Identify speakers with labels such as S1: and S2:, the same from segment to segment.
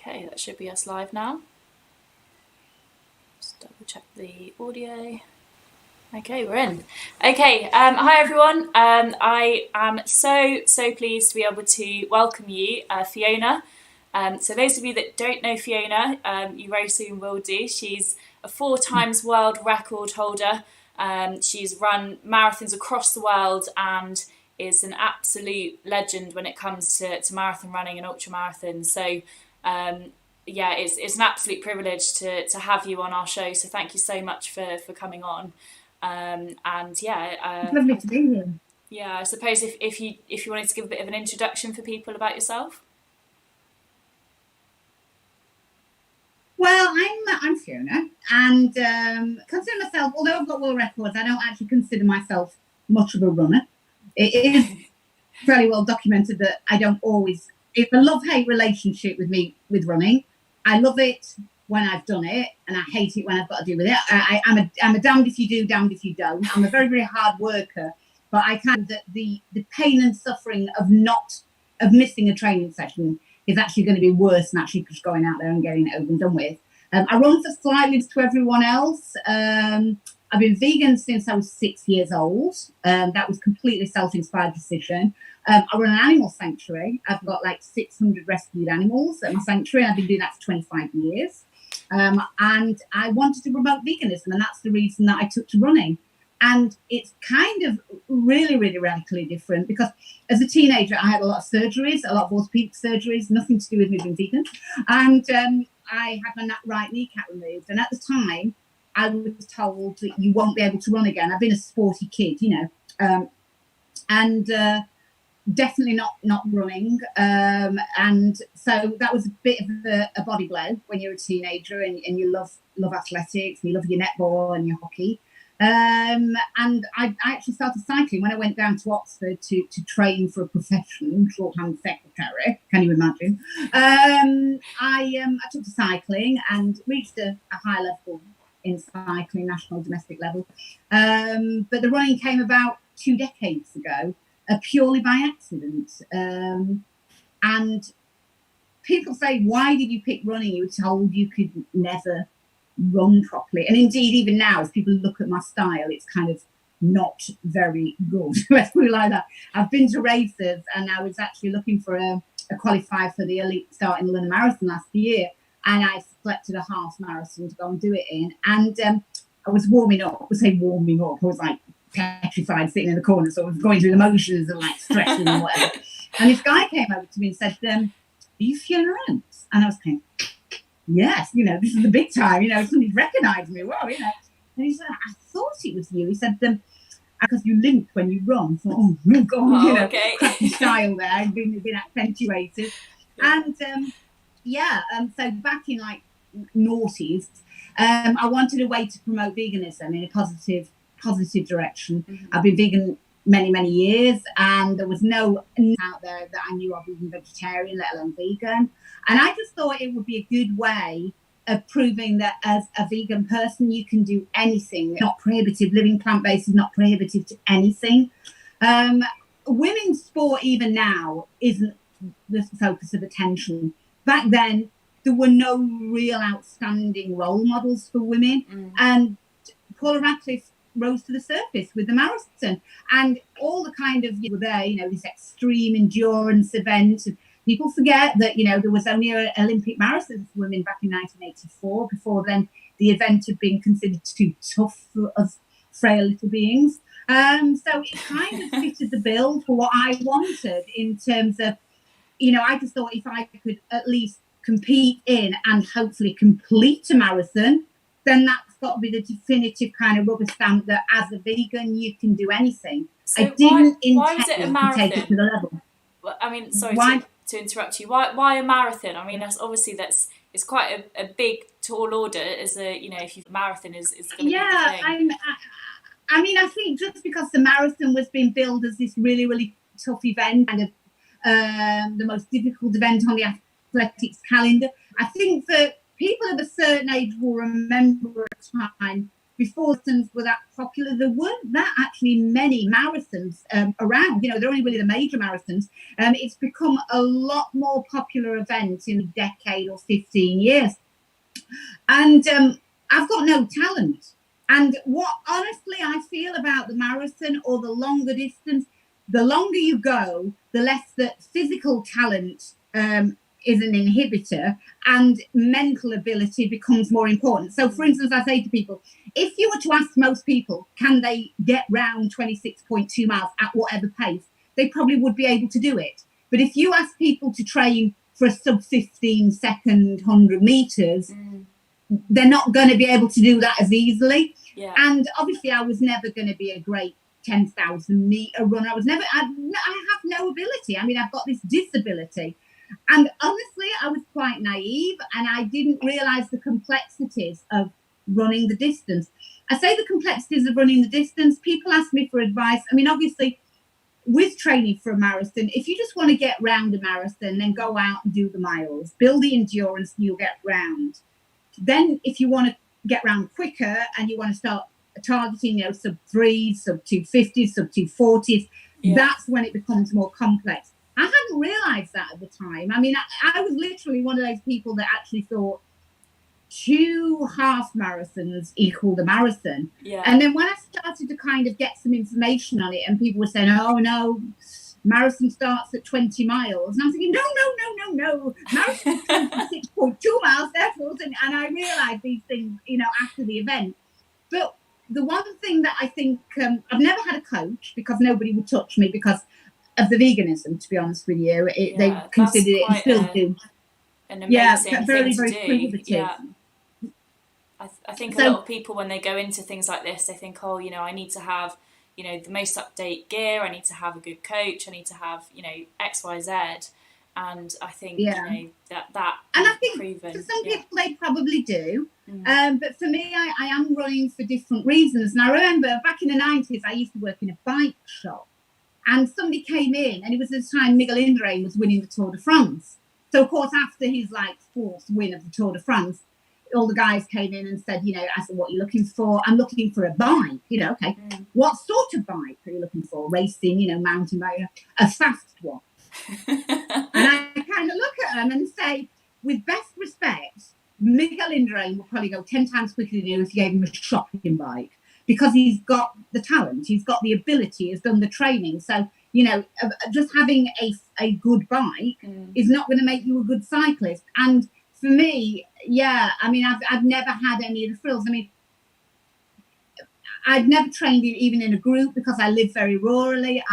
S1: Okay, that should be us live now. Just double check the audio. Okay, we're in. Okay, hi everyone. I am so pleased to be able to welcome you, Fiona. So those of you that don't know Fiona, you very soon will do. She's a 4 times world record holder. She's run marathons across the world and is an absolute legend when it comes to marathon running and ultra marathons. So yeah, it's an absolute privilege to have you on our show. So thank you so much for coming on. And yeah,
S2: it's lovely to be here.
S1: Yeah, I suppose if you wanted to give a bit of an introduction for people about yourself.
S2: Well, I'm Fiona, and consider myself, although I've got world records, I don't actually consider myself much of a runner. It is fairly well documented that I don't always. It's a love-hate relationship with me with running. I love it when I've done it, and I hate it when I've got to do with it. I'm a damned if you do, damned if you don't. I'm a very, very hard worker, but I kind of the pain and suffering of missing a training session is actually going to be worse than actually just going out there and getting it over and done with. I run for slightly to everyone else. I've been vegan since I was 6 years old. That was completely self-inspired decision. I run an animal sanctuary. I've got like 600 rescued animals at my sanctuary. I've been doing that for 25 years. And I wanted to promote veganism, and that's the reason that I took to running. And it's kind of really, really radically different because as a teenager, I had a lot of surgeries, a lot of orthopedic surgeries, nothing to do with me being vegan. And I had my right kneecap removed. And at the time, I was told that you won't be able to run again. I've been a sporty kid, and definitely not running. And so that was a bit of a body blow when you're a teenager and you love athletics, and you love your netball and your hockey. And I actually started cycling when I went down to Oxford to train for a profession, shorthand secretary. Can you imagine? I took to cycling and reached a high level in cycling, national, domestic level. But the running came about 2 decades ago, purely by accident. And people say, why did you pick running? You were told you could never run properly. And indeed, even now, as people look at my style, it's kind of not very good. Let's put it like that. I've been to races, and I was actually looking for a qualifier for the elite start in the London Marathon last year, and I selected a half marathon to go and do it in. And I was warming up. I was like petrified, sitting in the corner, sort of going through the motions and like stretching and whatever. And this guy came over to me and said, "Are you Fiona Ernst?" And I was kind of, yes, this is the big time, somebody recognized me. Well, And he said, "I thought it was you." He said, because you limp when you run. I thought, oh God,
S1: okay.
S2: Crappy style there, and been accentuated. And so back in like noughties, I wanted a way to promote veganism in a positive direction. Mm-hmm. I've been vegan many years, and there was no out there that I knew of even vegetarian, let alone vegan. And I just thought it would be a good way of proving that as a vegan person, you can do anything. Not prohibitive. Living plant-based is not prohibitive to anything. Women's sport, even now, isn't the focus of attention. Back then, there were no real outstanding role models for women. Mm. And Paula Radcliffe rose to the surface with the marathon, and all the kind of were there, this extreme endurance event. People forget that there was only an Olympic marathon for women back in 1984. Before then, the event had been considered too tough for us frail little beings. So it kind of fitted the bill for what I wanted in terms of, I just thought if I could at least compete in and hopefully complete a marathon, then that's got to be the definitive kind of rubber stamp that as a vegan you can do anything.
S1: So
S2: I didn't
S1: why was it a marathon?
S2: Take it to the level.
S1: Well, I mean, sorry to interrupt you. Why a marathon? I mean, it's quite a big tall order. As a if you marathon is going to be the thing.
S2: I mean, I think just because the marathon was being billed as this really, really tough event, kind of the most difficult event on the athletics calendar, I think that people of a certain age will remember a time before marathons were that popular, there weren't that actually many marathons around. They're only really the major marathons. It's become a lot more popular event in a decade or 15 years. And I've got no talent. And what honestly I feel about the marathon or the longer distance, the longer you go, the less that physical talent is an inhibitor and mental ability becomes more important. So, for instance, I say to people, if you were to ask most people, can they get round 26.2 miles at whatever pace, they probably would be able to do it. But if you ask people to train for a sub 15 second 100 meters, they're not going to be able to do that as easily.
S1: Yeah.
S2: And obviously, I was never going to be a great 10,000 meter runner. I have no ability. I mean, I've got this disability. And honestly, I was quite naive and I didn't realize the complexities of running the distance. I say the complexities of running the distance. People ask me for advice. I mean, obviously, with training for a marathon, if you just want to get round a marathon, then go out and do the miles, build the endurance, and you'll get round. Then if you want to get round quicker and you want to start targeting, sub 3, sub 250, sub 240s, that's when it becomes more complex. I hadn't realized that at the time. I mean, I was literally one of those people that actually thought 2 half marathons equaled a marathon.
S1: Yeah.
S2: And then when I started to kind of get some information on it and people were saying, oh no, marathon starts at 20 miles. And I'm thinking, no. Marathon 26.2 miles, therefore. And I realized these things, after the event. But the one thing that I think, I've never had a coach because nobody would touch me because of the veganism, to be honest with you. They considered it and still do.
S1: An amazing
S2: very,
S1: thing
S2: very
S1: to do.
S2: prohibitive.
S1: Yeah. I think a lot of people, when they go into things like this, they think, oh, I need to have, the most up-to-date gear. I need to have a good coach. I need to have, X, Y, Z. And I think, that
S2: and I think
S1: proven.
S2: For some people, they probably do. But for me, I am running for different reasons. And I remember back in the 90s, I used to work in a bike shop. And somebody came in, and it was the time Miguel Indurain was winning the Tour de France. So, of course, after his 4th win of the Tour de France, all the guys came in and said, I said, what are you looking for? I'm looking for a bike. Okay. What sort of bike are you looking for? Racing, mountain bike, a fast one. And I kind of look at them and say, with best respect, Miguel Indurain will probably go 10 times quicker than you if you gave him a shopping bike. Because he's got the talent, he's got the ability, he's done the training. So, just having a good bike is not going to make you a good cyclist. And for me, I mean, I've never had any of the frills. I mean, I've never trained even in a group because I live very rurally.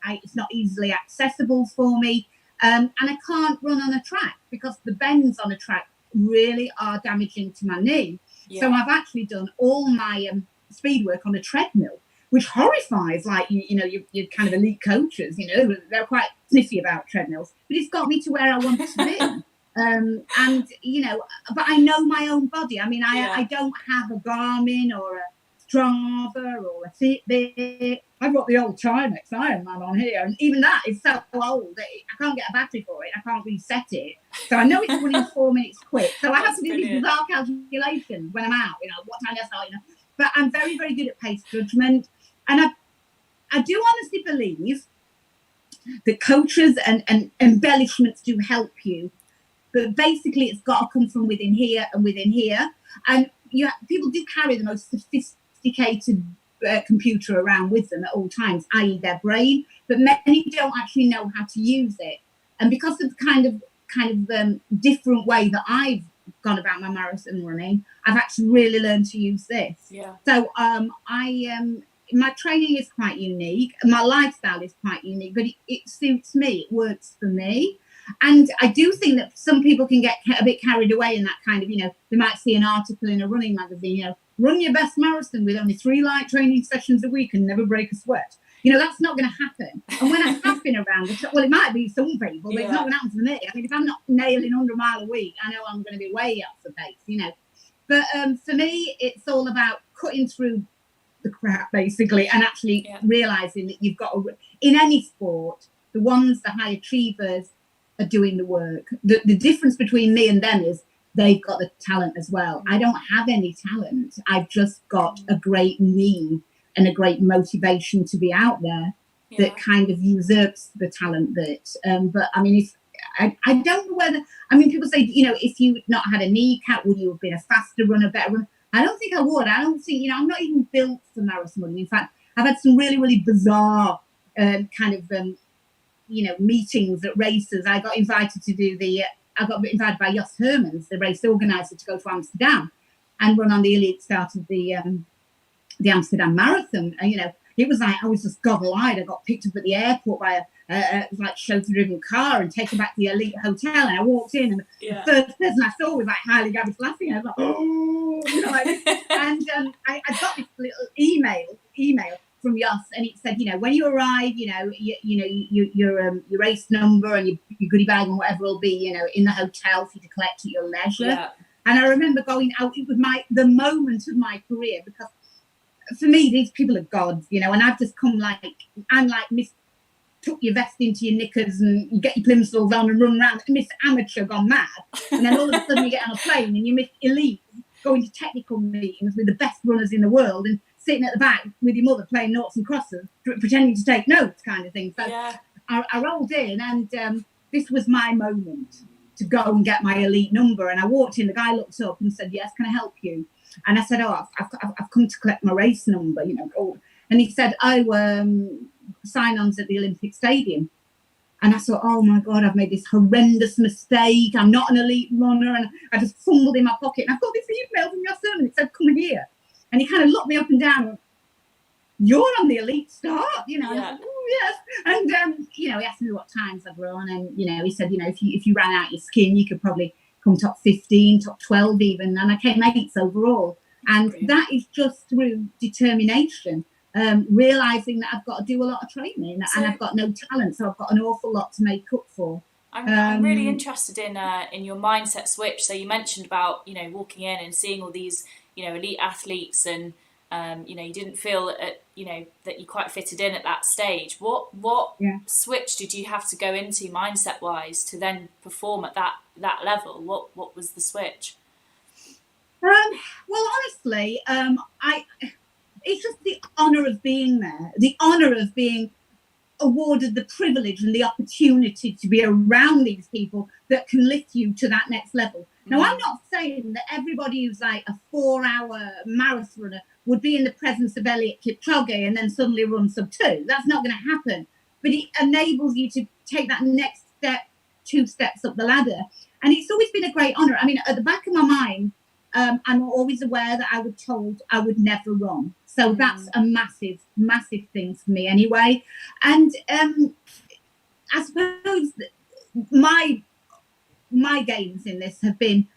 S2: It's not easily accessible for me. And I can't run on a track because the bends on a track really are damaging to my knee. Yeah. So I've actually done all my speed work on a treadmill, which horrifies your kind of elite coaches. They're quite sniffy about treadmills, but it's got me to where I want to be. But I know my own body. I mean, I don't have a Garmin or a Strava or a Fitbit. I've got the old Timex Ironman on here, and even that is so old that I can't get a battery for it. I can't reset it, so I know it's running 4 minutes quick. So I have to do these bizarre calculations when I'm out. What time I start. But I'm very, very good at pace judgment. And I do honestly believe that coaches and embellishments do help you. But basically, it's got to come from within here and within here. And people do carry the most sophisticated computer around with them at all times, i.e. their brain. But many don't actually know how to use it. And because of the kind of different way that I've gone about my marathon running, I've actually really learned to use this.
S1: Yeah.
S2: So my training is quite unique, my lifestyle is quite unique, but it suits me, it works for me. And I do think that some people can get a bit carried away in that kind of, they might see an article in a running magazine, run your best marathon with only 3 light training sessions a week and never break a sweat. That's not going to happen. And when I have been around, it might be some people, but it's not going to happen for me. I mean, if I'm not nailing 100 miles a week, I know I'm going to be way up the pace, But for me, it's all about cutting through the crap, basically, and actually realising that you've got in any sport, the high achievers are doing the work. The difference between me and them is they've got the talent as well. I don't have any talent. I've just got a great need and a great motivation to be out there that kind of usurps the talent bit. But I mean, if I don't know whether, I mean, people say, you know, if you not had a kneecap, would you have been a faster runner, better runner? I don't think I would. I don't think, you know, I'm not even built for marathon running. In fact, I've had some really, really bizarre you know, meetings at races. I got invited to do I got invited by Jos Hermans, the race organizer, to go to Amsterdam and run on the elite start of the Amsterdam Marathon. And, you know, it was like I was just goggle-eyed. I got picked up at the airport by a like chauffeur-driven car and taken back to the elite hotel. And I walked in, and the first person I saw was like Haile Gebrselassie. And I was like, oh, you know, and I got this little email from Jos, and it said, you know, when you arrive, you know, your race number and your goodie bag and whatever will be, you know, in the hotel for you to collect at your leisure. Yeah. And I remember going out. It was the moment of my career, because for me, these people are gods, you know, and I've just come like, I'm like Miss tuck your vest into your knickers and you get your plimsolls on and run around, Miss Amateur gone mad. And then all of a sudden you get on a plane and you Miss Elite, going to technical meetings with the best runners in the world and sitting at the back with your mother playing noughts and crosses, pretending to take notes, kind of thing. So I rolled in, and this was my moment to go and get my elite number. And I walked in, the guy looked up and said, yes, can I help you? And I said, oh, I've come to collect my race number, you know. And he said, sign-ons at the Olympic Stadium. And I thought, oh my God, I've made this horrendous mistake. I'm not an elite runner. And I just fumbled in my pocket. And I've got this email from your son, and it said, come here. And he kind of looked me up and down. And went, you're on the elite start, you know. Yeah. And I said, oh, yes. And, you know, he asked me what times I'd run. And, you know, he said, you know, if you ran out your skin, you could probably come top 15, top 12 even. And I came 8th overall. And that is just through determination. Realising that I've got to do a lot of training, and I've got no talent, so I've got an awful lot to make up for.
S1: I'm really interested in your mindset switch. So you mentioned about, you know, walking in and seeing all these, you know, elite athletes, and you know, you didn't feel you know, that you quite fitted in at that stage. What switch did you have to go into mindset wise to then perform at that level? What was the switch?
S2: Well, honestly, it's just the honour of being there, the honour of being awarded the privilege and the opportunity to be around these people that can lift you to that next level. Now, I'm not saying that everybody who's like a 4-hour marathon runner would be in the presence of Eliud Kipchoge and then suddenly run sub-2. That's not going to happen. But it enables you to take that next step, 2 steps up the ladder. And it's always been a great honour. I mean, at the back of my mind, I'm always aware that I was told I would never run. So that's a massive, massive thing for me anyway. And I suppose my gains in this have been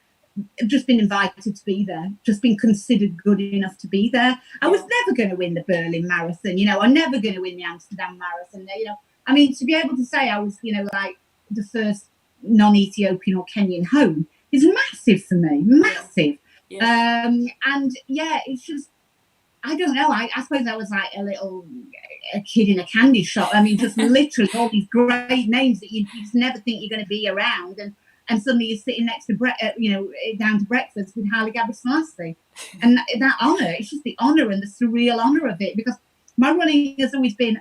S2: just been invited to be there, just been considered good enough to be there. I was never going to win the Berlin Marathon, you know, I'm never going to win the Amsterdam Marathon, you know. I mean, to be able to say I was, you know, like the first non-Ethiopian or Kenyan home is massive for me, massive. Yeah. And yeah, it's just, I don't know. I suppose I was like a kid in a candy shop. I mean, just literally all these great names that you just never think you're going to be around, and suddenly you're sitting next to you know, down to breakfast with Haile Gebrselassie, and that honour. It's just the honour and the surreal honour of it, because my running has always been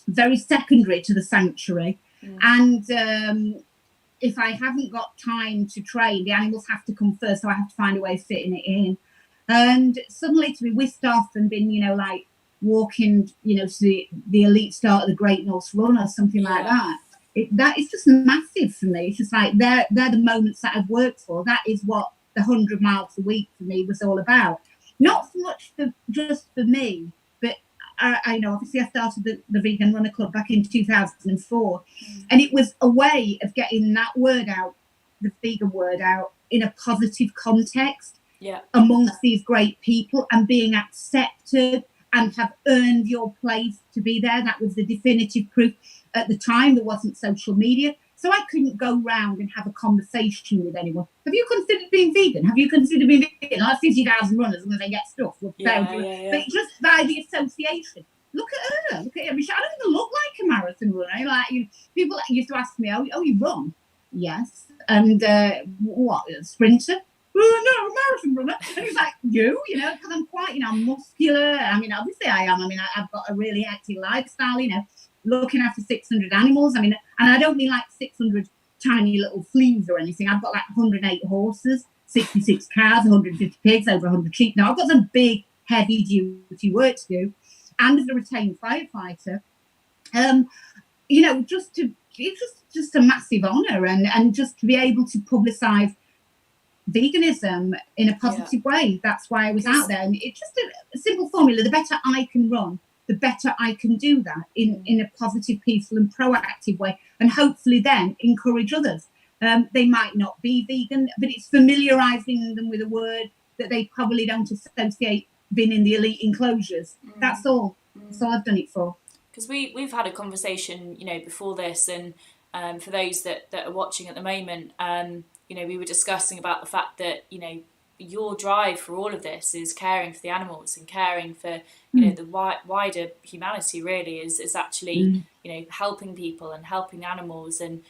S2: very secondary to the sanctuary, and if I haven't got time to train, the animals have to come first, so I have to find a way of fitting it in. And suddenly to be whisked off and been, you know, like walking, you know, to the elite start of the Great North Run or something like that. That is just massive for me. It's just like they're the moments that I've worked for. That is what the 100 miles a week for me was all about. Not so much just for me, but I know obviously I started the Vegan Runner Club back in 2004, and it was a way of getting that word out, the vegan word out, in a positive context. Amongst these great people, and being accepted and have earned your place to be there. That was the definitive proof. At the time, there wasn't social media, so I couldn't go round and have a conversation with anyone. Have you considered being vegan? Have you considered being vegan? Like 50,000 runners, and they get stuff. But just by the association. Look at her. Look at her. I don't even look like a marathon runner. Like, people used to ask me, oh, you run? yes. And what, a sprinter? Oh, no, a marathon runner. And he's like, you know, because I'm quite, you know, I'm muscular. I mean, obviously I am. I mean, I've got a really active lifestyle, you know, looking after 600 animals. I mean, and I don't mean like 600 tiny little fleas or anything. I've got like 108 horses, 66 cows, 150 pigs, over 100 sheep. Now, I've got some big, heavy duty work to do. And as a retained firefighter, you know, it's just a massive honour, and just to be able to publicise veganism in a positive way. That's why I was out there. And it's just a simple formula. The better I can run, the better I can do that in a positive, peaceful and proactive way, and hopefully then encourage others. They might not be vegan, but it's familiarising them with a word that they probably don't associate being in the elite enclosures. That's all. That's all I've done it for.
S1: Because we've had a conversation, you know, before this, and for those that are watching at the moment, you know, we were discussing about the fact that, you know, your drive for all of this is caring for the animals and caring for, you know, the wider humanity. Really is actually, you know, helping people and helping animals. And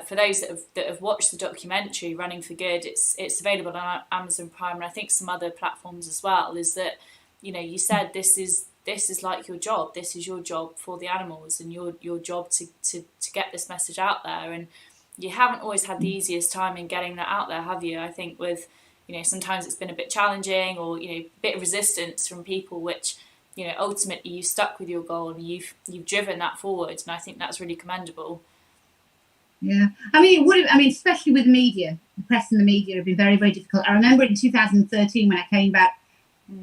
S1: for those that have watched the documentary Running for Good, it's available on Amazon Prime, and I think some other platforms as well. Is that, you know, you said this is like your job. This is your job for the animals, and your job to get this message out there. And you haven't always had the easiest time in getting that out there, have you? I think with, you know, sometimes it's been a bit challenging, or, you know, a bit of resistance from people, which, you know, ultimately you stuck with your goal and you've driven that forward, and I think that's really commendable.
S2: Yeah, I mean, it would. I mean, especially with media, the press and the media have been very, very difficult. I remember in 2013 when I came back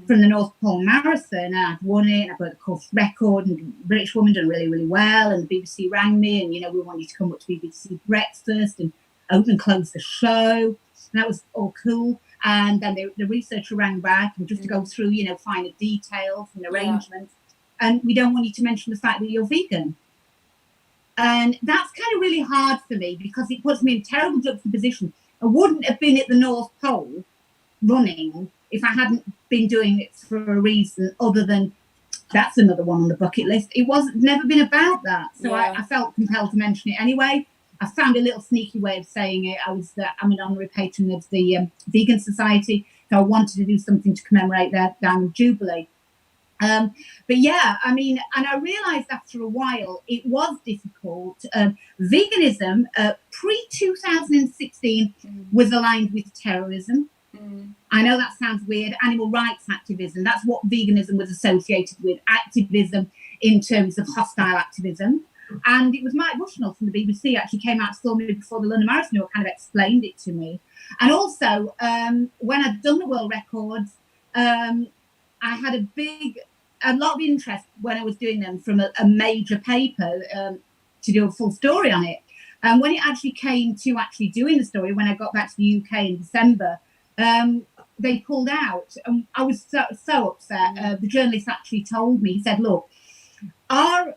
S2: from the North Pole Marathon, and I'd won it, I broke the course record, and the British woman done really, really well, and the BBC rang me, and, you know, we want you to come up to BBC Breakfast and open and close the show, and that was all cool. And then the researcher rang back, and just to go through, you know, finer details and arrangements, and we don't want you to mention the fact that you're vegan. And that's kind of really hard for me, because it puts me in terrible juxtaposition. I wouldn't have been at the North Pole running if I hadn't been doing it for a reason other than that's another one on the bucket list. It wasn't never been about that. So I felt compelled to mention it anyway. I found a little sneaky way of saying it. I'm an honorary patron of the Vegan Society, so I wanted to do something to commemorate their Diamond Jubilee. But yeah, I mean, and I realised after a while it was difficult. Veganism pre-2016 was aligned with terrorism. I know that sounds weird. Animal rights activism, that's what veganism was associated with, activism in terms of hostile activism. And it was Mike Bushnell from the BBC actually came out and saw me before the London Marathon, who kind of explained it to me. And also, when I'd done the world records, I had a lot of interest when I was doing them from a major paper to do a full story on it. And when it actually came to actually doing the story, when I got back to the UK in December, they pulled out, and I was so upset. The journalist actually told me, he said, look, our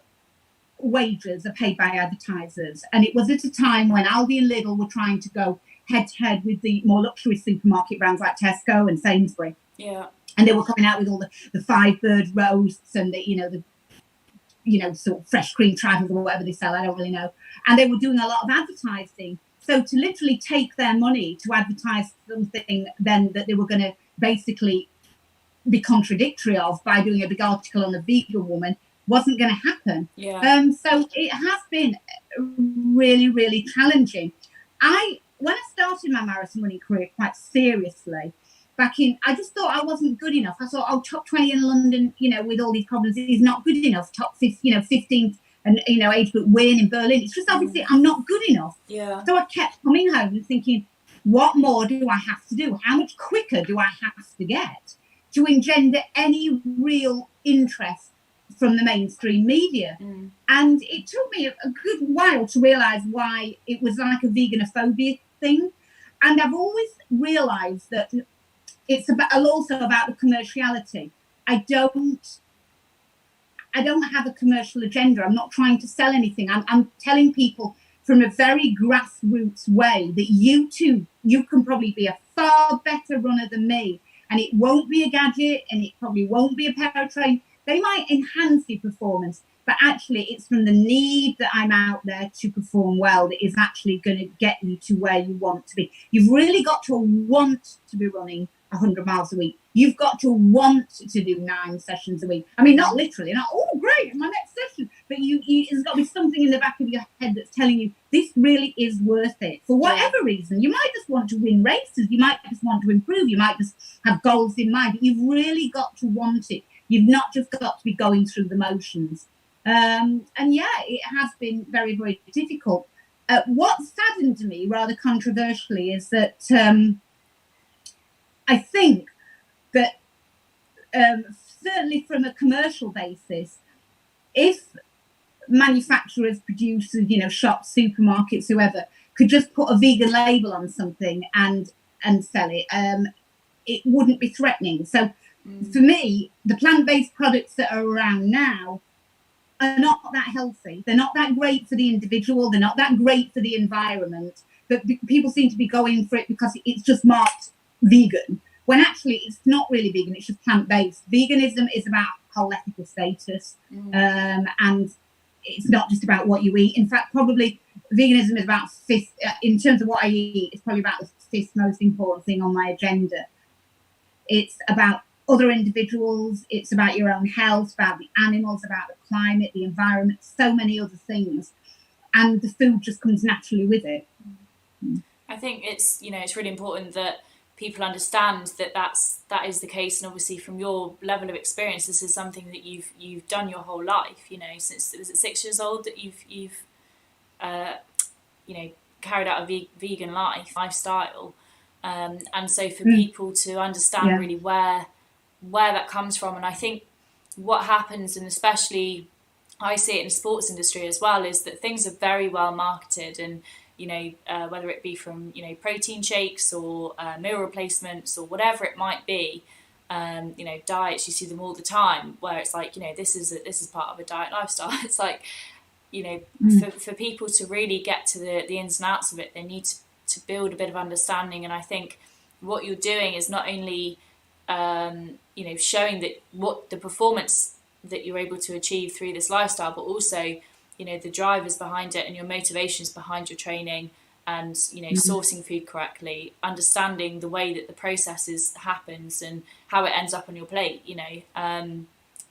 S2: wages are paid by advertisers, and it was at a time when Aldi and Lidl were trying to go head to head with the more luxury supermarket brands like Tesco and Sainsbury's.
S1: Yeah.
S2: And they were coming out with all the Five-Bird roasts and the sort of fresh cream trifles or whatever they sell, I don't really know. And they were doing a lot of advertising. So to literally take their money to advertise something then that they were going to basically be contradictory of by doing a big article on a vegan woman wasn't going to happen.
S1: Yeah.
S2: So it has been really, really challenging. When I started my marathon running career quite seriously, I just thought I wasn't good enough. I thought, top 20 in London, with all these problems, is not good enough. Top 15th and, age group win in Berlin. It's just obviously I'm not good enough.
S1: Yeah.
S2: So I kept coming home and thinking, what more do I have to do? How much quicker do I have to get to engender any real interest from the mainstream media? And it took me a good while to realise why it was like a veganophobia thing. And I've always realised that it's also about the commerciality. I don't have a commercial agenda. I'm not trying to sell anything. I'm telling people from a very grassroots way that you can probably be a far better runner than me. And it won't be a gadget, and it probably won't be a powertrain. They might enhance your performance, but actually it's from the need that I'm out there to perform well that is actually going to get you to where you want to be. You've really got to want to be running 100 miles a week. You've got to want to do 9 sessions a week. I mean, not literally, not, oh, great, my next session. But there's got to be something in the back of your head that's telling you this really is worth it. For whatever reason, you might just want to win races. You might just want to improve. You might just have goals in mind. But you've really got to want it. You've not just got to be going through the motions. And yeah, it has been very, very difficult. What saddened me, rather controversially, is that I think that certainly from a commercial basis, if manufacturers, producers, shops, supermarkets, whoever, could just put a vegan label on something and sell it, it wouldn't be threatening. So for me, the plant-based products that are around now are not that healthy. They're not that great for the individual. They're not that great for the environment. But people seem to be going for it because it's just marked vegan, when actually it's not really vegan. It's just plant-based. Veganism is about whole ethical status, and it's not just about what you eat. In fact, probably veganism is about fifth, in terms of what I eat, it's probably about the 5th most important thing on my agenda. It's about other individuals, it's about your own health, about the animals, about the climate, the environment, so many other things, and the food just comes naturally with it.
S1: I think it's really important that people understand that is the case, and obviously from your level of experience, this is something that you've done your whole life. Since it was at 6 years old that you've carried out a vegan lifestyle, and so for people to understand really where that comes from. And I think what happens, and especially I see it in the sports industry as well, is that things are very well marketed, and whether it be from protein shakes or meal replacements or whatever it might be, diets, you see them all the time where it's like, this is part of a diet lifestyle. It's like, for people to really get to the ins and outs of it, they need to build a bit of understanding. And I think what you're doing is not only showing that what the performance that you're able to achieve through this lifestyle, but also the drivers behind it and your motivations behind your training, and sourcing food correctly, understanding the way that the process happens and how it ends up on your plate.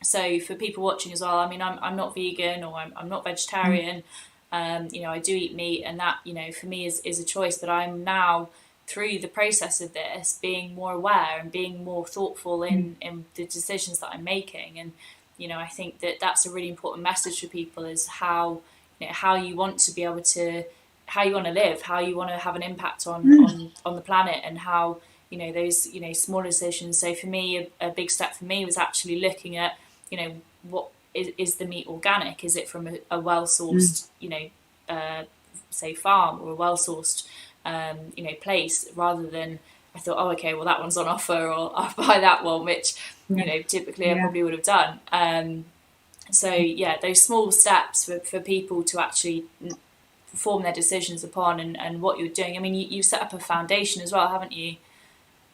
S1: So for people watching as well, I mean, I'm not vegan, or I'm not vegetarian. I do eat meat, and that for me is a choice. But I'm now, through the process of this, being more aware and being more thoughtful in the decisions that I'm making. And I think that that's a really important message for people, is how you want to be able to, how you want to live, how you want to have an impact on the planet, and how those smaller decisions. So for me, a big step for me was actually looking at what is the meat organic? Is it from a well sourced say farm, or a well sourced place, rather than I thought, oh, okay, well, that one's on offer, or I'll buy that one, which typically I probably would have done. So those small steps for people to actually form their decisions upon, and what you're doing. I mean, you set up a foundation as well, haven't you?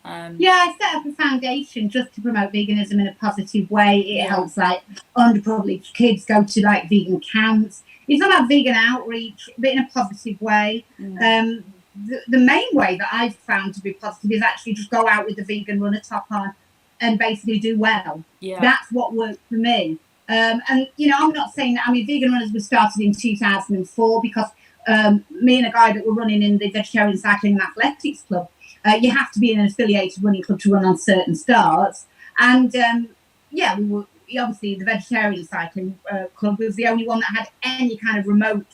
S2: I set up a foundation just to promote veganism in a positive way. It helps underprivileged kids go to vegan camps. It's about vegan outreach, but in a positive way. The main way that I've found to be positive is actually just go out with the vegan runner top on and basically do well. That's what worked for me. And I'm not saying that. I mean, vegan runners was started in 2004 because me and a guy that were running in the Vegetarian Cycling and Athletics Club, you have to be in an affiliated running club to run on certain starts. And we were obviously, the Vegetarian Cycling Club was the only one that had any kind of remote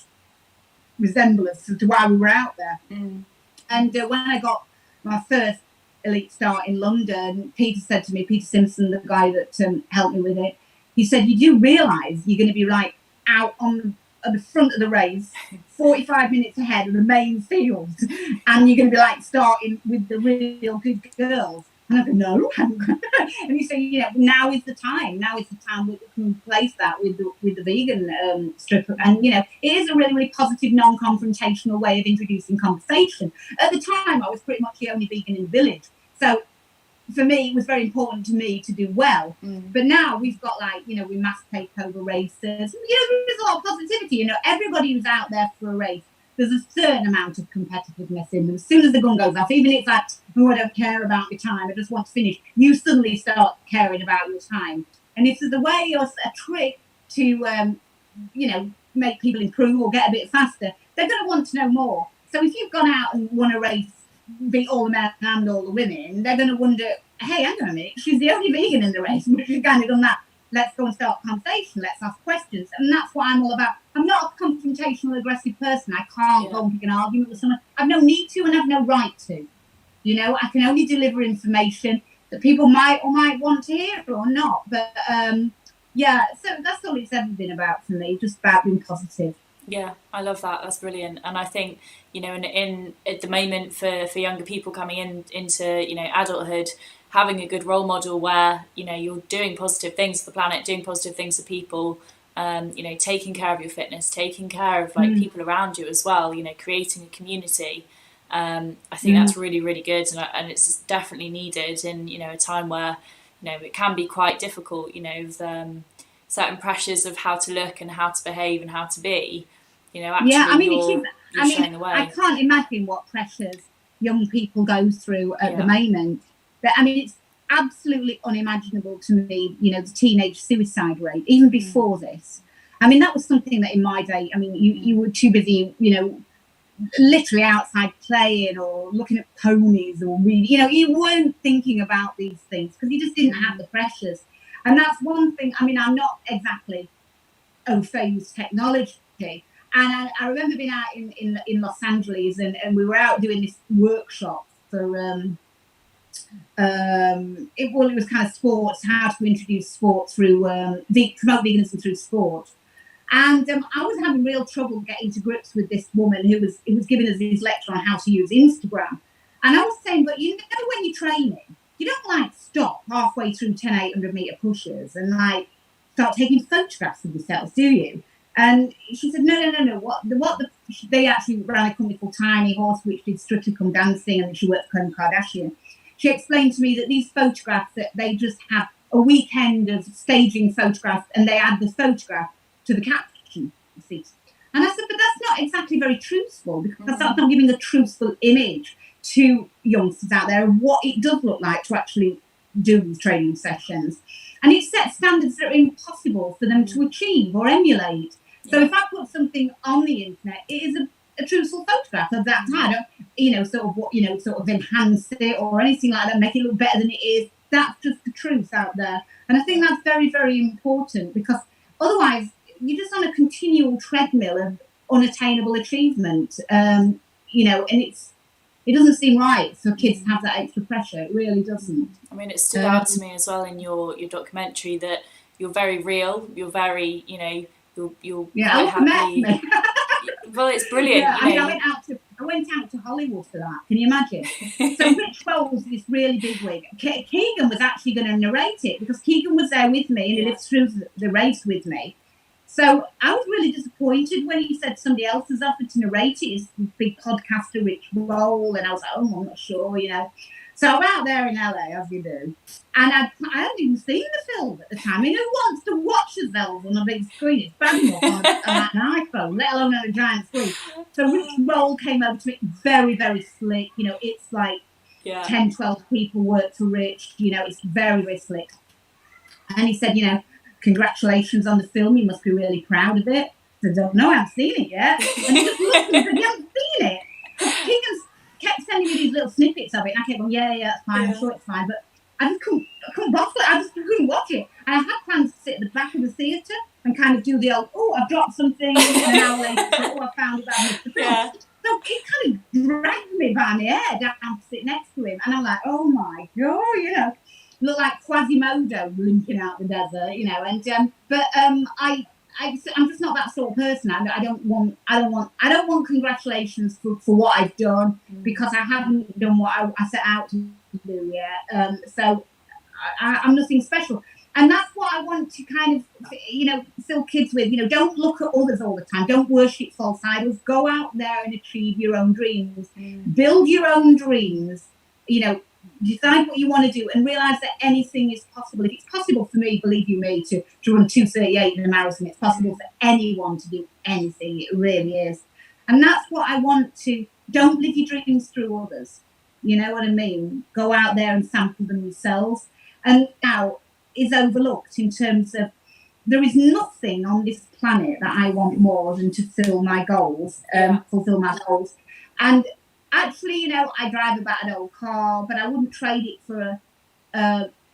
S2: resemblance to why we were out there. And when I got my first elite start in London, Peter said to me, Peter Simpson, the guy that helped me with it, he said, you do realise you're going to be out at the front of the race, 45 minutes ahead of the main field, and you're going to be starting with the real good girls. And I go, no. And he said, now is the time. Now is the time we can replace that with the vegan strip. And, it is a really, really positive, non-confrontational way of introducing conversation. At the time, I was pretty much the only vegan in the village. So for me, it was very important to me to do well. But now we've got like, we mass takeover races. There's a lot of positivity. Everybody who's out there for a race, there's a certain amount of competitiveness in them. As soon as the gun goes off, even if it's like, oh, I don't care about my time, I just want to finish, you suddenly start caring about your time. And if there's a way or a trick to, make people improve or get a bit faster, they're going to want to know more. So if you've gone out and won a race, beat all the men and all the women, they're going to wonder, hey, hang on a minute, she's the only vegan in the race, but she's kind of done that. Let's go and start a conversation. Let's ask questions. And that's what I'm all about. I'm not a confrontational, aggressive person. I can't go and pick an argument with someone. I've no need to and I've no right to. I can only deliver information that people might or might want to hear or not. But, so that's all it's ever been about for me, just about being positive.
S1: Yeah, I love that. That's brilliant. And I think, in at the moment for younger people coming into, adulthood, having a good role model where, you're doing positive things for the planet, doing positive things for people, taking care of your fitness, taking care of people around you as well, creating a community. I think that's really, really good. And it's definitely needed in, a time where, it can be quite difficult, with certain pressures of how to look and how to behave and how to be. Actually, you're showing the way.
S2: I can't imagine what pressures young people go through at the moment. But it's absolutely unimaginable to me, the teenage suicide rate, even before this. That was something that in my day, you were too busy, literally outside playing or looking at ponies or reading, you weren't thinking about these things because you just didn't have the pressures. And that's one thing. I'm not exactly au fait with technology. And I remember being out in Los Angeles and we were out doing this workshop for, it was kind of sports, how to introduce sport through, promote veganism through sport. And I was having real trouble getting to grips with this woman who was giving us this lecture on how to use Instagram. And I was saying, but when you're training, you don't stop halfway through 10 800-meter pushes and start taking photographs of yourselves, do you? And she said, no. They actually ran a company called Tiny Horse, which did Strictly Come Dancing, and she worked for Kim Kardashian. She explained to me that these photographs, that they just have a weekend of staging photographs, and they add the photograph to the caption. And I said, but that's not exactly very truthful, because that's not giving a truthful image to youngsters out there of what it does look like to actually do these training sessions. And it sets standards that are impossible for them to achieve or emulate. So if I put something on the internet, it is a truthful photograph of that time. Sort of enhance it or anything like that, make it look better than it is. That's just the truth out there. And I think that's very, very important, because otherwise you're just on a continual treadmill of unattainable achievement. And it doesn't seem right for kids to have that extra pressure. It really doesn't.
S1: It stood out to me as well in your documentary that you're very real. You're very, you're quite happy. Well, it's brilliant.
S2: Yeah, I went out to Hollywood for that. Can you imagine? So Rich Roll was this really big wig. Keegan was actually going to narrate it, because Keegan was there with me and he lived through the race with me. So I was really disappointed when he said somebody else has offered to narrate it. It's this big podcaster, Rich Roll, and I was like, oh, I'm not sure, So I'm out there in LA, as you do, and I hadn't even seen the film at the time. Who wants to watch themselves on a big screen? It's bad enough on an iPhone, let alone on a giant screen. So Rich Roll came over to me, very, very slick. It's like 10, 12 people work for Rich. It's very, very slick. And he said, congratulations on the film. You must be really proud of it. I said, no, I haven't seen it yet. And he just looked and said, you haven't seen it? Keegan kept sending me these little snippets of it. And I kept going, yeah, that's fine. I'm sure it's fine. But I just couldn't bottle it. I just couldn't watch it. And I had plans to sit at the back of the theatre and kind of do the old, I've dropped something. And an hour later, I found it. I missed the film. Yeah. So it kind of dragged me by my hair down to sit next to him. And I'm like, oh my God, look like Quasimodo limping out the desert, and I'm just not that sort of person. I don't want congratulations for what I've done, because I haven't done what I set out to do yet. So I'm nothing special, and that's what I want to kind of fill kids with. Don't look at others all the time. Don't worship false idols. Go out there and achieve your own dreams. Build your own dreams. decide what you want to do, and realize that anything is possible. If it's possible for me, believe you me, to run 2:38 in a marathon, it's possible for anyone to do anything. It really is. And that's what I want to. Don't live your dreams through others. You know what I mean? Go out there and sample them yourselves. And now is overlooked in terms of, there is nothing on this planet that I want more than to fulfill my goals. And actually, you know, I drive about an old car, but I wouldn't trade it for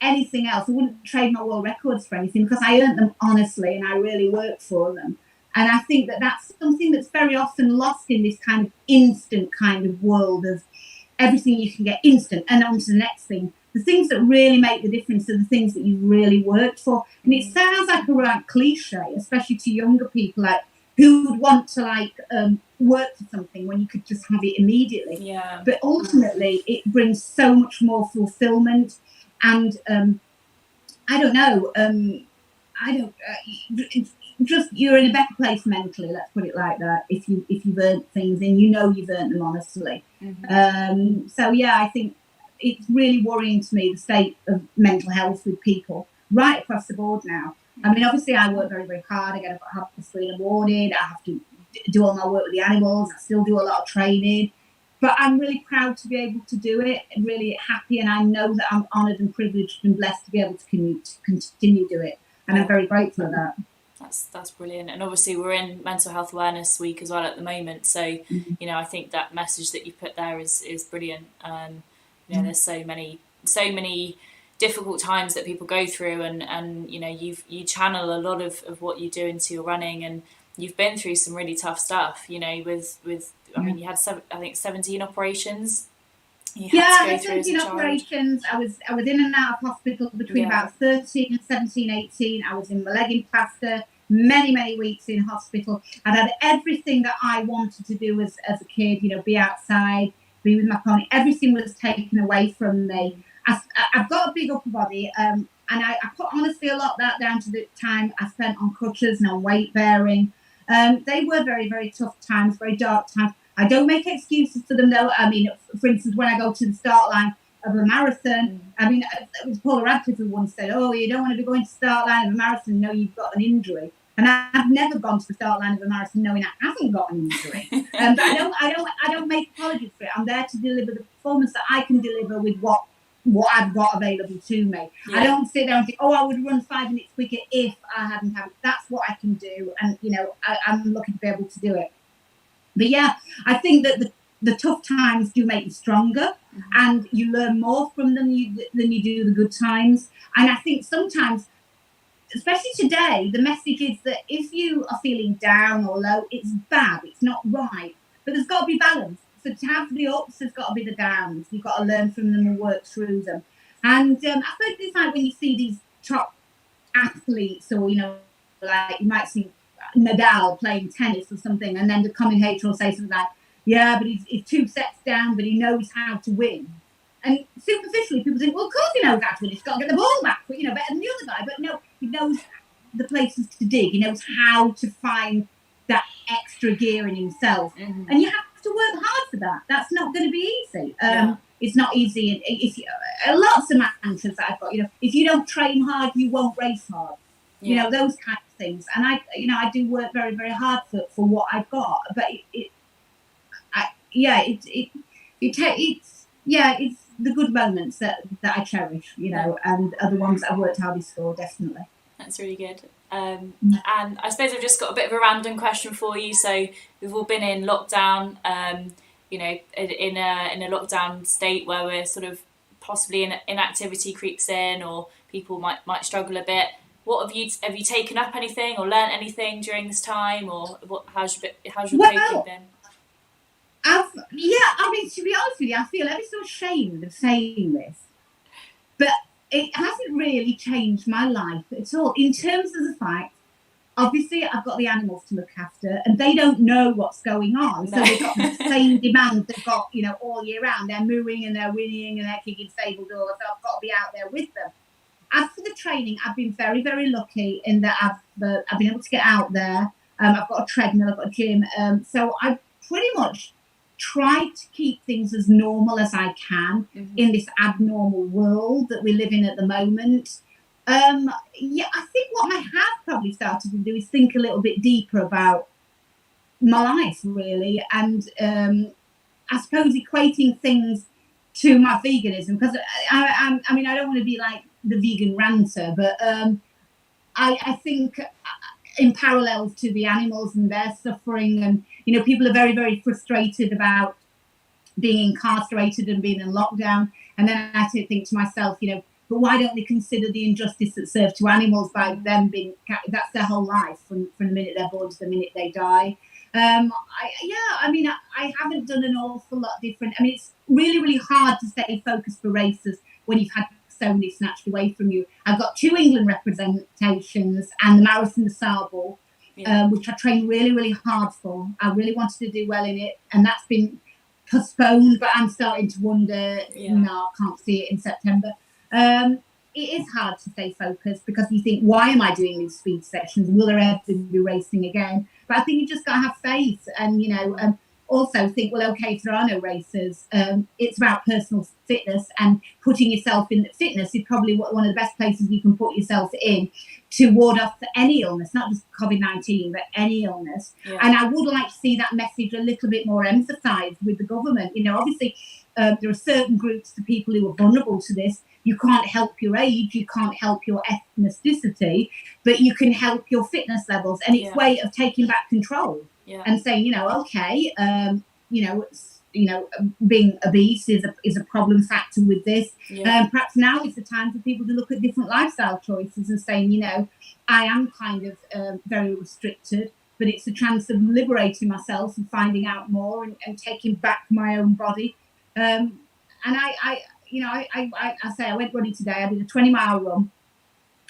S2: anything else. I wouldn't trade my world records for anything, because I earned them honestly and I really worked for them. And I think that that's something that's very often lost in this kind of instant kind of world of everything you can get instant and on to the next thing. The things that really make the difference are the things that you've really worked for. And it sounds like a right cliche, especially to younger people, like, who would want to like work for something when you could just have it immediately.
S1: Yeah.
S2: But ultimately, it brings so much more fulfillment. And I don't know. Just you're in a better place mentally. Let's put it like that. If you've earned things, and you know you've earned them honestly. So yeah, I think it's really worrying to me, the state of mental health with people right across the board now. I mean, obviously, I work very, very hard. I get up at 3:30 in the morning. I have to do all my work with the animals. I still do a lot of training. But I'm really proud to be able to do it, and really happy. And I know that I'm honoured and privileged and blessed to be able to continue to do it. And I'm very grateful for that.
S1: That's brilliant. And obviously we're in Mental Health Awareness Week as well at the moment. So, you know, I think that message that you put there is brilliant. You know, there's so many difficult times that people go through, and you know, you channel a lot of what you do into your running, and you've been through some really tough stuff, you know, with I mean, you had 17 operations.
S2: I had 17 operations. I was in and out of hospital between about 13 and 17, 18. I was in my leg in plaster, many weeks in hospital. I'd had everything that I wanted to do as a kid, you know, be outside, be with my pony. Everything was taken away from me. I've got a big upper body, and I put honestly a lot of that down to the time I spent on crutches and on weight bearing. They were very, very tough times, very dark times. I don't make excuses for them, though. I mean, for instance, when I go to the start line of a marathon, I mean, it was Paula Radcliffe who once said, "Oh, you don't want to be going to the start line of a marathon, know you've got an injury." And I've never gone to the start line of a marathon knowing I haven't got an injury. But I don't make apologies for it. I'm there to deliver the performance that I can deliver with what I've got available to me. I don't sit there and think, "Oh, I would run 5 minutes quicker if I hadn't had it." That's what I can do, and you know, I'm lucky to be able to do it. But yeah, I think that the tough times do make you stronger, and you learn more from them than you do the good times. And I think sometimes, especially today, the message is that if you are feeling down or low, it's bad, it's not right. But there's got to be balance. So to have the ups, there's got to be the downs. You've got to learn from them and work through them. And I suppose it's like when you see these top athletes, or, you know, like you might see Nadal playing tennis or something, and then the commentator will say something like, "Yeah, but he's 2 sets down, but he knows how to win." And superficially, people think, "Well, of course he knows how to win. He's got to get the ball back, but, you know, better than the other guy." But no, he knows the places to dig. He knows how to find that extra gear in himself, and you have to work hard for that. That's not going to be easy. It's not easy. If lots of mantras that I've got, you know, if you don't train hard, you won't race hard. You know, those kind of things. And I do work very, very hard for what I've got. But it's the good moments that I cherish, you know, and are the ones that I've worked hardest for, definitely.
S1: That's really good. And I suppose I've just got a bit of a random question for you. So we've all been in lockdown, you know, in a lockdown state where we're sort of possibly inactivity creeps in, or people might struggle a bit. What have you taken up anything or learnt anything during this time, or how's your coping been?
S2: I mean, to be honest with you, I feel ever so ashamed of saying this, but it hasn't really changed my life at all, in terms of the fact, obviously, I've got the animals to look after, and they don't know what's going on, so they've got the same demands they've got, you know, all year round. They're mooing and they're whinnying and they're kicking stable doors, so I've got to be out there with them. As for the training, I've been very, very lucky in that I've been able to get out there. I've got a treadmill, I've got a gym, so I've pretty much try to keep things as normal as I can in this abnormal world that we live in at the moment. Yeah, I think what I have probably started to do is think a little bit deeper about my life, really, and I suppose equating things to my veganism, because I mean, I don't want to be like the vegan ranter, but I think in parallel to the animals and their suffering, and people are very, very frustrated about being incarcerated and being in lockdown, and then I think to myself, but why don't they consider the injustice that's served to animals by them being, that's their whole life, from the minute they're born to the minute they die. I haven't done an awful lot different. I mean, it's really, really hard to stay focused for races when you've had so many snatched away from you. I've got 2 England representations and the marathon des Sables, which I trained really, really hard for. I really wanted to do well in it, and that's been postponed, but I'm starting to wonder, no, I can't see it in September. It is hard to stay focused because you think, why am I doing these speed sessions? Will there ever be racing again? But I think you just got to have faith, and also think, well, okay, if there are no races, it's about personal fitness, and putting yourself in. Fitness is probably one of the best places you can put yourself in to ward off any illness, not just COVID-19, but any illness. And I would like to see that message a little bit more emphasised with the government. Obviously, there are certain groups of people who are vulnerable to this. You can't help your age, you can't help your ethnicity, but you can help your fitness levels, and it's a way of taking back control and saying, okay, being obese is a problem factor with this. Perhaps now is the time for people to look at different lifestyle choices and saying, I am kind of very restricted, but it's a chance of liberating myself and finding out more and taking back my own body. And I say I went running today. I did a 20-mile run.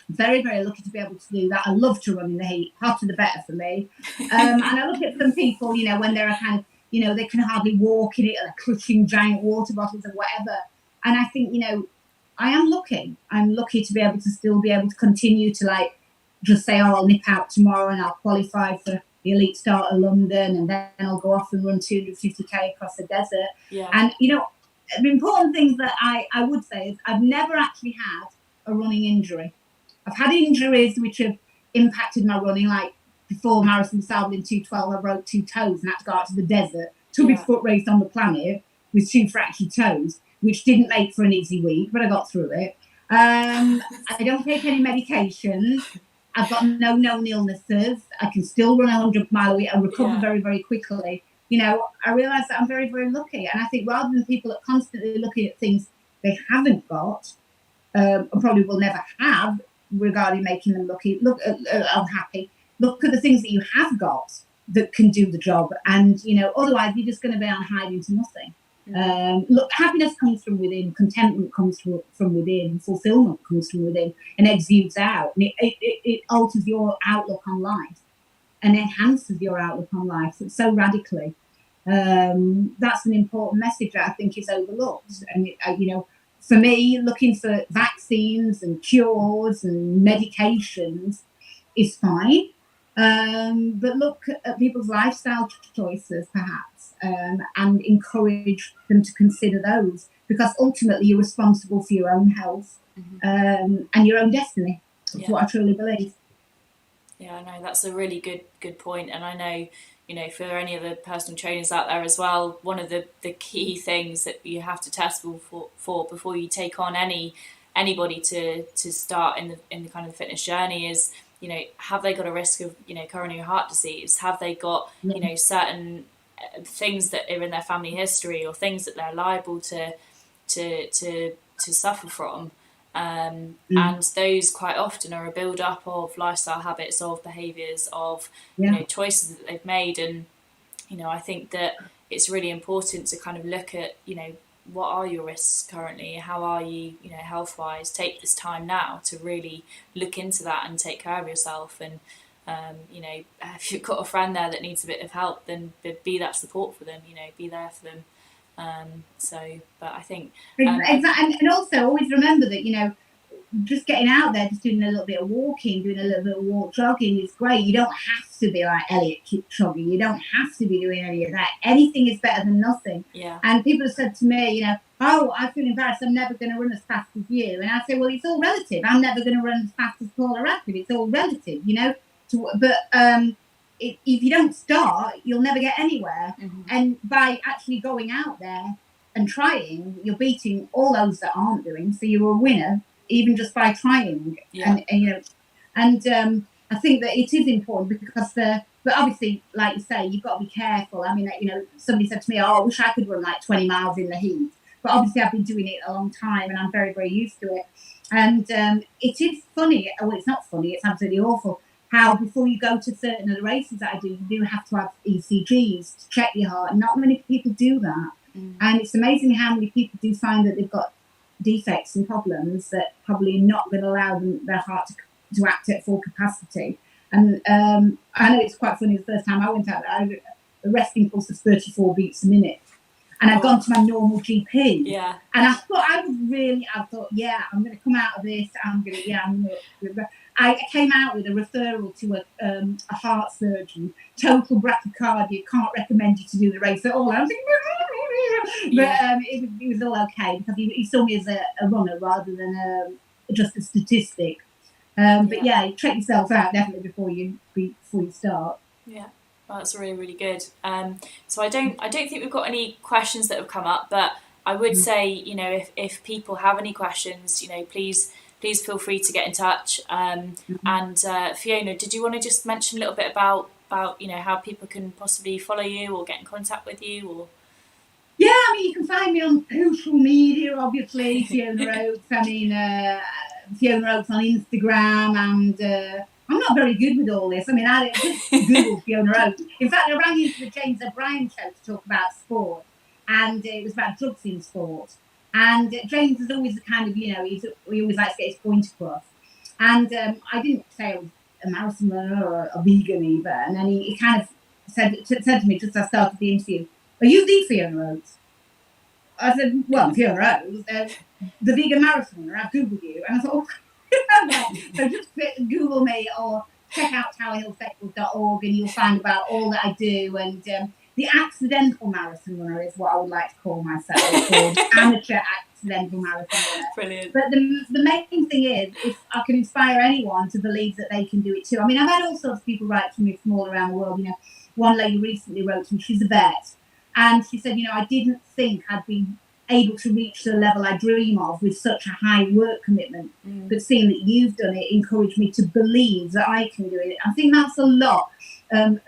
S2: Very, very lucky to be able to do that. I love to run in the heat. Hotter the better for me. And I look at some people, when they're kind of, they can hardly walk in it, or they're clutching giant water bottles or whatever. And I think, I am lucky. I'm lucky to be able to still be able to continue to just say, I'll nip out tomorrow and I'll qualify for the elite start of London, and then I'll go off and run 250k across the desert. And, the important things that I would say is I've never actually had a running injury. I've had injuries which have impacted my running, like before Marathon des Sables in 2012, I broke 2 toes and had to go out to the desert, toughest foot race on the planet with 2 fractured toes, which didn't make for an easy week, but I got through it. I don't take any medications. I've got no known illnesses. I can still run 100-mile a week and recover very, very quickly. I realise that I'm very, very lucky. And I think rather than people that constantly looking at things they haven't got, and probably will never have, regarding making them happy, look at the things that you have got that can do the job. And, otherwise you're just going to be on hiding to nothing. Look, happiness comes from within, contentment comes from within, fulfillment comes from within, and exudes out. And it alters your outlook on life and enhances your outlook on life so radically. That's an important message that I think is overlooked. And for me, looking for vaccines and cures and medications is fine, but look at people's lifestyle choices perhaps, and encourage them to consider those, because ultimately you're responsible for your own health, and your own destiny. That's what I truly believe.
S1: Yeah, I know that's a really good point, and I know, for any of the personal trainers out there as well, one of the key things that you have to test for before you take on anybody to start in the kind of fitness journey is, have they got a risk of coronary heart disease? Have they got certain things that are in their family history, or things that they're liable to suffer from? And those quite often are a build up of lifestyle habits, of behaviours, of choices that they've made. And I think that it's really important to kind of look at what are your risks currently, how are you health wise. Take this time now to really look into that and take care of yourself. And if you've got a friend there that needs a bit of help, then be that support for them, be there for them. But I think
S2: exactly, and also always remember that just getting out there, just doing a little bit of walking, doing a little bit of walk jogging is great. You don't have to be like Elliot Kipchoge. You don't have to be doing any of that. Anything is better than nothing.
S1: Yeah.
S2: And people have said to me, oh, I feel embarrassed. I'm never going to run as fast as you. And I say, well, it's all relative. I'm never going to run as fast as Paula Radcliffe. It's all relative, But if you don't start, you'll never get anywhere.
S1: Mm-hmm.
S2: And by actually going out there and trying, you're beating all those that aren't doing. So you're a winner, even just by trying.
S1: Yeah.
S2: And I think that it is important because but obviously, like you say, you've got to be careful. I mean, somebody said to me, oh, I wish I could run like 20 miles in the heat. But obviously I've been doing it a long time and I'm very, very used to it. And it is funny. Well, it's not funny. It's absolutely awful how before you go to certain of the races that I do, you do have to have ECGs to check your heart. And not many people do that.
S1: Mm.
S2: And it's amazing how many people do find that they've got defects and problems that probably are not going to allow their heart to act at full capacity. And I know it's quite funny, the first time I went out there, I had a resting pulse of 34 beats a minute. And I'd gone to my normal GP.
S1: Yeah.
S2: And I thought, I'm going to come out of this. I came out with a referral to a heart surgeon, total bradycardia, can't recommend you to do the race at all. I was thinking, but it was all okay because he saw me as a runner rather than just a statistic. But check yourself out definitely before you start.
S1: Yeah. Well, that's really, really good. So I don't think we've got any questions that have come up, but I would say, if people have any questions, please feel free to get in touch. And Fiona, did you want to just mention a little bit about how people can possibly follow you or get in contact with you? Or
S2: yeah, I mean, you can find me on social media, obviously. Fiona Oates. I mean, Fiona Oates on Instagram, and I'm not very good with all this. I mean, I just Google Fiona Oates. In fact, I rang into the James O'Brien show to talk about sport, and it was about drugs in sport. And James is always the kind of, he always likes to get his point across. And I didn't say I was a marathon runner or a vegan either. And then he kind of said to me just as I started the interview, are you the Fiona Oates? I said, well, Fiona Oates, the vegan marathon runner. I've Googled you. And I thought, so just Google me or check out towerhillfestival.org and you'll find about all that I do. And the accidental marathon runner is what I would like to call myself, called amateur accidental marathon runner.
S1: Brilliant.
S2: But the main thing is, if I can inspire anyone to believe that they can do it too. I mean, I've had all sorts of people write to me from all around the world. One lady recently wrote to me, she's a vet, and she said, I didn't think I'd be able to reach the level I dream of with such a high work commitment. But seeing that you've done it encouraged me to believe that I can do it. I think that's a lot. I'm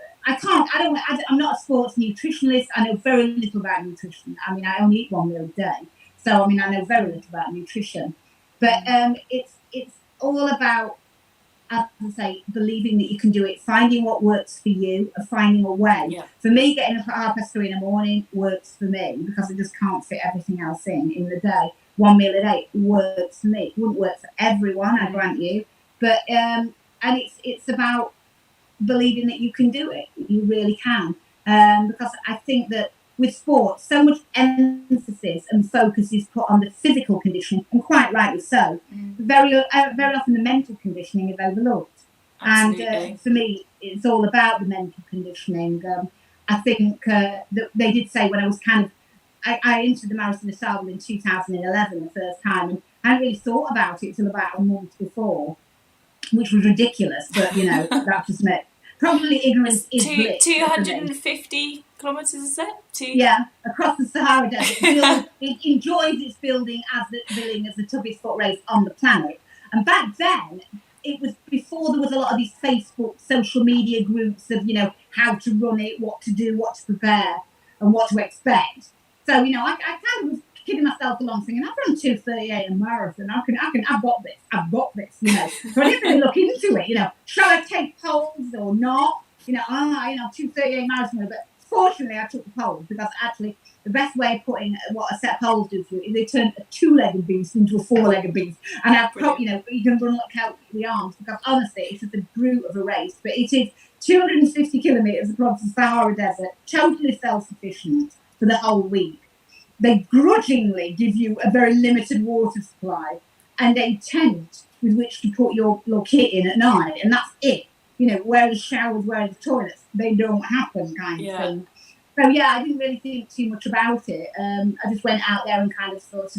S2: not a sports nutritionist. I know very little about nutrition. I mean, I only eat one meal a day. So, I mean, I know very little about nutrition. But it's all about, as I say, believing that you can do it, finding what works for you and finding a way.
S1: Yeah.
S2: For me, getting up at 3:30 in the morning works for me because I just can't fit everything else in the day. One meal a day works for me. It wouldn't work for everyone, I grant you. But, and it's about believing that you can do it. You really can. Because I think that with sports, so much emphasis and focus is put on the physical conditioning, and quite rightly so. Very often the mental conditioning is overlooked. Absolutely. And for me, it's all about the mental conditioning. I think that they did say when I was I entered the Marathon of Sable in 2011 the first time, and I hadn't really thought about it till about a month before, which was ridiculous, but that's just me. Probably ignorance is bliss.
S1: 250 kilometres, is it?
S2: Yeah, across the Sahara Desert. It enjoys its billing as the toughest foot race on the planet. And back then, it was before there was a lot of these Facebook social media groups of, how to run it, what to do, what to prepare, and what to expect. So, I kind of was kidding myself along thinking, I've run 2:38 in a marathon. I've got this. So I didn't really look into it, shall I take polls or not? 2:38 marathon, but fortunately I took the polls because actually the best way of putting what a set of polls do for you is they turn a two-legged beast into a four-legged beast. And I've you can run out the arms because honestly it's just a brute of a race, but it is 250 kilometres across the Sahara Desert, totally self-sufficient for the whole week. They grudgingly give you a very limited water supply. and a tent with which to put your kit in at night, and that's it. Where the showers, where the toilets, they don't happen, kind of thing. So yeah, I didn't really think too much about it. I just went out there and kind of thought,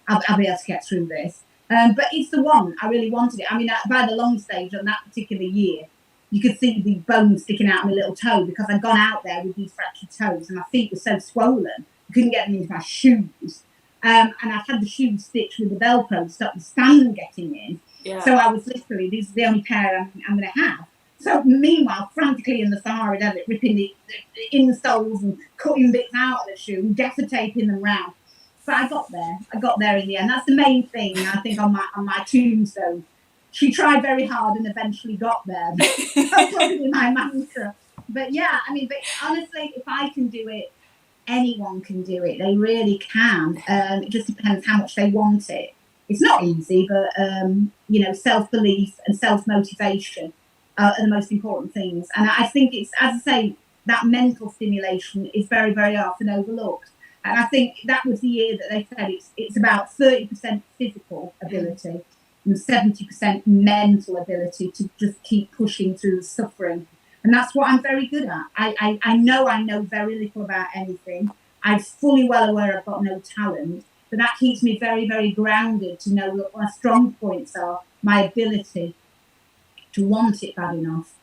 S2: I'll be able to get through this. But it's the one, I really wanted it. I mean, by the long stage on that particular year, you could see the bones sticking out of my little toe because I'd gone out there with these fractured toes and my feet were so swollen, I couldn't get them into my shoes. And I'd had the shoes stitched with the Velcro to stop the sand getting in.
S1: Yeah.
S2: So I was literally, this is the only pair I'm going to have. So meanwhile, frantically in the Sahara Desert, ripping the insoles and cutting bits out of the shoe and gaffer taping them round. But I got there in the end. That's the main thing, I think, on my tombstone. She tried very hard and eventually got there. That's probably my mantra. But yeah, I mean, but honestly, if I can do it, anyone can do it. They really can. It just depends how much they want it. It's not easy, but self-belief and self-motivation are the most important things. And I think it's, as I say, that mental stimulation is very, very often overlooked. And I think that was the year that they said it's about 30% physical ability and 70% mental ability to just keep pushing through the suffering. And that's what I'm very good at. I know very little about anything. I'm fully well aware I've got no talent, but that keeps me very, very grounded to know what my strong points are, my ability to want it bad enough,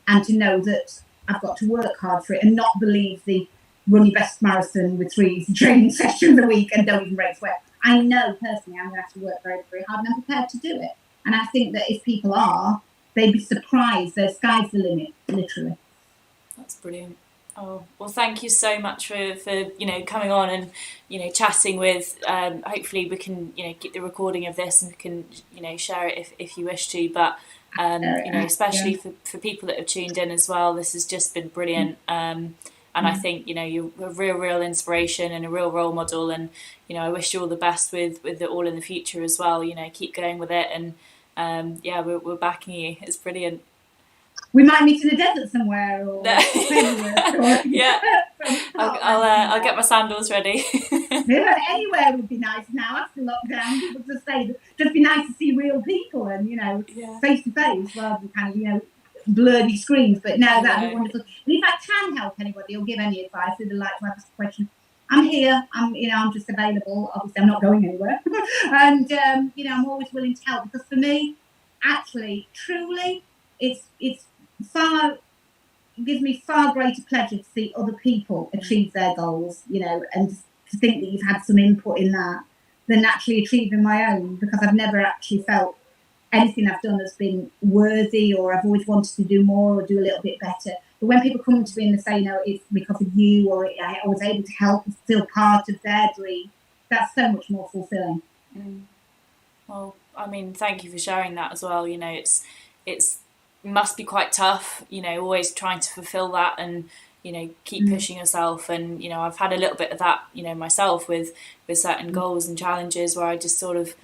S2: and to know that I've got to work hard for it and not believe the run your best marathon with 3 easy training sessions a week and don't even break sweat. I know personally I'm going to have to work very, very hard and I'm prepared to do it. And I think that if people are, they'd be surprised. The sky's the limit, literally.
S1: That's brilliant. Oh, well, thank you so much for coming on and, chatting with, hopefully we can, get the recording of this and we can, share it if you wish to. But, especially for people that have tuned in as well, this has just been brilliant. And I think, you're a real inspiration and a real role model. And, I wish you all the best with it all in the future as well. Keep going with it. And, we're backing you. It's brilliant.
S2: We might meet in the desert somewhere. Or
S1: yeah. I'll get my sandals ready.
S2: Yeah, anywhere would be nice now after lockdown. People just say, just be nice to see real people and, face to face rather than kind of, blurry screens. But no, that'd be wonderful. And if I can help anybody or give any advice, they'd like to ask a question, I'm here. I'm just available. Obviously, I'm not going anywhere. And I'm always willing to help because for me, actually, truly, it gives me far greater pleasure to see other people achieve their goals, and to think that you've had some input in that than actually achieving my own, because I've never actually felt anything I've done has been worthy, or I've always wanted to do more or do a little bit better. But when people come to me and they say, it's because of you, or I was able to help and feel part of their dream, that's so much more fulfilling.
S1: Well, I mean, thank you for sharing that as well. It's must be quite tough, always trying to fulfill that and, keep pushing yourself. And, I've had a little bit of that, myself with certain goals and challenges where I just sort of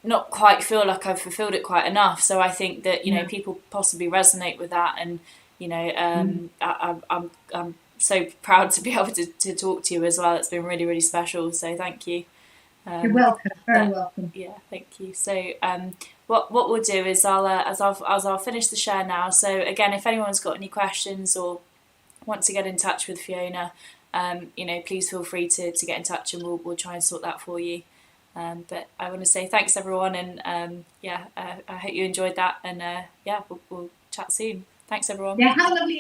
S1: not quite feel like I've fulfilled it quite enough. So I think that, people possibly resonate with that. And, I'm so proud to be able to talk to you as well. It's been really, really special. So thank you.
S2: You're welcome. Very welcome.
S1: Yeah, thank you. So what we'll do is I'll finish the share now. So again, if anyone's got any questions or want to get in touch with Fiona, please feel free to get in touch and we'll try and sort that for you. But I want to say thanks everyone, and I hope you enjoyed that, and we'll chat soon. Thanks everyone.
S2: Yeah, how lovely